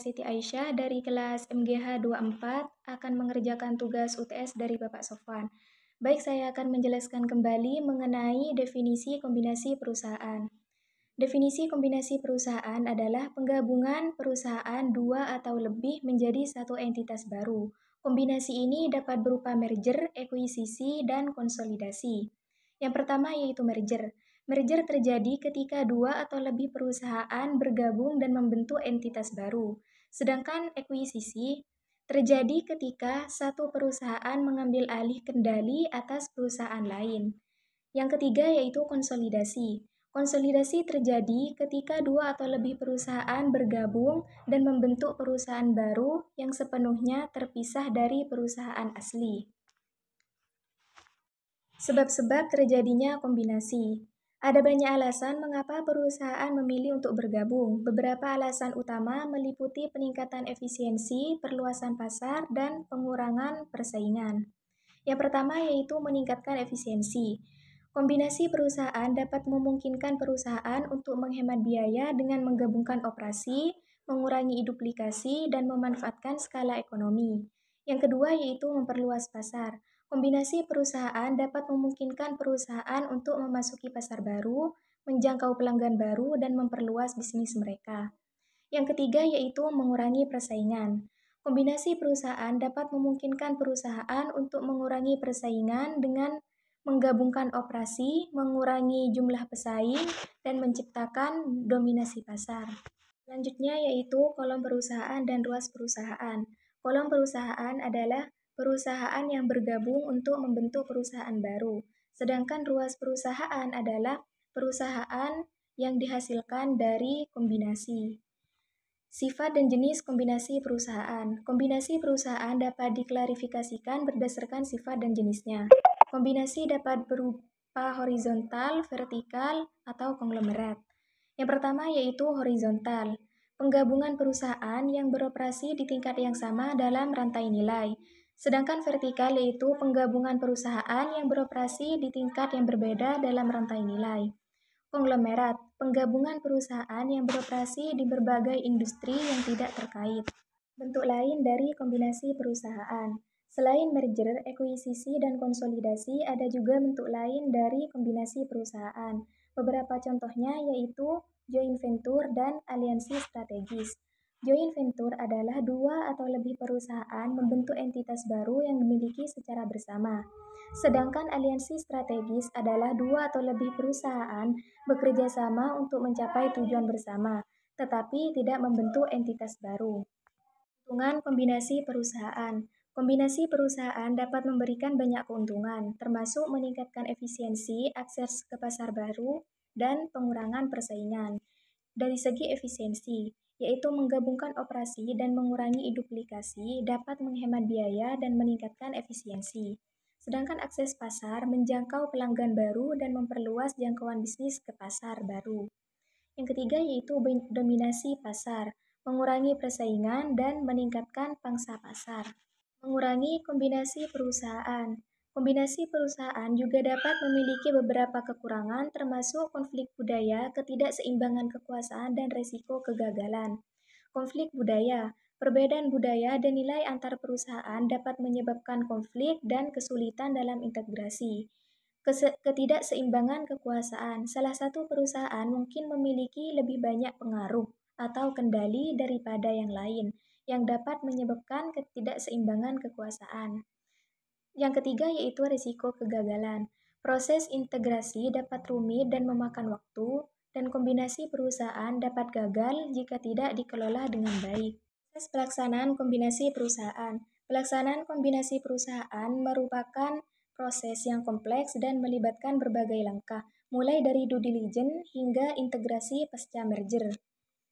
Siti Aisyah dari kelas MGH 24 akan mengerjakan tugas UTS dari Bapak Sofwan. Baik, saya akan menjelaskan kembali mengenai definisi kombinasi perusahaan. Definisi kombinasi perusahaan adalah penggabungan perusahaan dua atau lebih menjadi satu entitas baru. Kombinasi ini dapat berupa merger, ekuisisi, dan konsolidasi. Yang pertama yaitu merger. Merger terjadi ketika dua atau lebih perusahaan bergabung dan membentuk entitas baru. Sedangkan ekuisisi terjadi ketika satu perusahaan mengambil alih kendali atas perusahaan lain. Yang ketiga yaitu konsolidasi. Konsolidasi terjadi ketika dua atau lebih perusahaan bergabung dan membentuk perusahaan baru yang sepenuhnya terpisah dari perusahaan asli. Sebab-sebab terjadinya kombinasi. Ada banyak alasan mengapa perusahaan memilih untuk bergabung. Beberapa alasan utama meliputi peningkatan efisiensi, perluasan pasar, dan pengurangan persaingan. Yang pertama yaitu meningkatkan efisiensi. Kombinasi perusahaan dapat memungkinkan perusahaan untuk menghemat biaya dengan menggabungkan operasi, mengurangi duplikasi, dan memanfaatkan skala ekonomi. Yang kedua yaitu memperluas pasar. Kombinasi perusahaan dapat memungkinkan perusahaan untuk memasuki pasar baru, menjangkau pelanggan baru, dan memperluas bisnis mereka. Yang ketiga yaitu mengurangi persaingan. Kombinasi perusahaan dapat memungkinkan perusahaan untuk mengurangi persaingan dengan menggabungkan operasi, mengurangi jumlah pesaing, dan menciptakan dominasi pasar. Selanjutnya yaitu kolom perusahaan dan ruas perusahaan. Kolom perusahaan adalah perusahaan yang bergabung untuk membentuk perusahaan baru, sedangkan ruas perusahaan adalah perusahaan yang dihasilkan dari kombinasi. Sifat dan jenis kombinasi perusahaan. Kombinasi perusahaan dapat diklarifikasikan berdasarkan sifat dan jenisnya. Kombinasi dapat berupa horizontal, vertikal, atau konglomerat. Yang pertama yaitu horizontal. Penggabungan perusahaan yang beroperasi di tingkat yang sama dalam rantai nilai. Sedangkan vertikal yaitu penggabungan perusahaan yang beroperasi di tingkat yang berbeda dalam rantai nilai. Konglomerat, penggabungan perusahaan yang beroperasi di berbagai industri yang tidak terkait. Bentuk lain dari kombinasi perusahaan. Selain merger, ekuisisi, dan konsolidasi, ada juga bentuk lain dari kombinasi perusahaan. Beberapa contohnya yaitu joint venture dan aliansi strategis. Joint venture adalah dua atau lebih perusahaan membentuk entitas baru yang dimiliki secara bersama. Sedangkan aliansi strategis adalah dua atau lebih perusahaan bekerja sama untuk mencapai tujuan bersama, tetapi tidak membentuk entitas baru. Keuntungan kombinasi perusahaan. Kombinasi perusahaan dapat memberikan banyak keuntungan, termasuk meningkatkan efisiensi, akses ke pasar baru, dan pengurangan persaingan. Dari segi efisiensi, yaitu menggabungkan operasi dan mengurangi duplikasi, dapat menghemat biaya dan meningkatkan efisiensi. Sedangkan akses pasar menjangkau pelanggan baru dan memperluas jangkauan bisnis ke pasar baru. Yang ketiga yaitu dominasi pasar, mengurangi persaingan dan meningkatkan pangsa pasar. Mengurangi kombinasi perusahaan. Kombinasi perusahaan juga dapat memiliki beberapa kekurangan termasuk konflik budaya, ketidakseimbangan kekuasaan, dan resiko kegagalan. Konflik budaya. Perbedaan budaya dan nilai antar perusahaan dapat menyebabkan konflik dan kesulitan dalam integrasi. Ketidakseimbangan kekuasaan. Salah satu perusahaan mungkin memiliki lebih banyak pengaruh atau kendali daripada yang lain, yang dapat menyebabkan ketidakseimbangan kekuasaan. Yang ketiga yaitu risiko kegagalan. Proses integrasi dapat rumit dan memakan waktu, dan kombinasi perusahaan dapat gagal jika tidak dikelola dengan baik. Proses pelaksanaan kombinasi perusahaan. Pelaksanaan kombinasi perusahaan merupakan proses yang kompleks dan melibatkan berbagai langkah, mulai dari due diligence hingga integrasi pasca merger.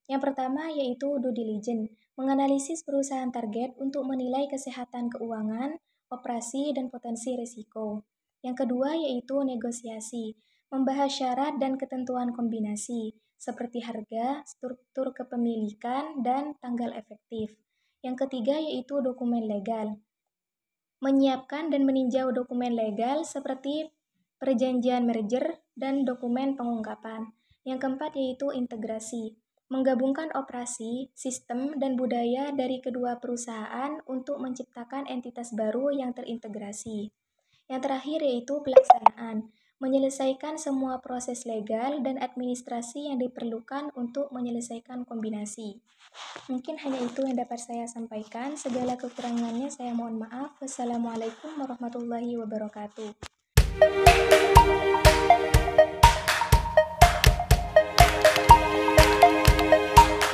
Yang pertama yaitu due diligence, menganalisis perusahaan target untuk menilai kesehatan keuangan, operasi, dan potensi risiko. Yang kedua yaitu negosiasi, membahas syarat dan ketentuan kombinasi, seperti harga, struktur kepemilikan, dan tanggal efektif. Yang ketiga yaitu dokumen legal, menyiapkan dan meninjau dokumen legal seperti perjanjian merger dan dokumen pengungkapan. Yang keempat yaitu integrasi, menggabungkan operasi, sistem, dan budaya dari kedua perusahaan untuk menciptakan entitas baru yang terintegrasi. Yang terakhir yaitu pelaksanaan, menyelesaikan semua proses legal dan administrasi yang diperlukan untuk menyelesaikan kombinasi. Mungkin hanya itu yang dapat saya sampaikan. Segala kekurangannya saya mohon maaf. Wassalamualaikum warahmatullahi wabarakatuh.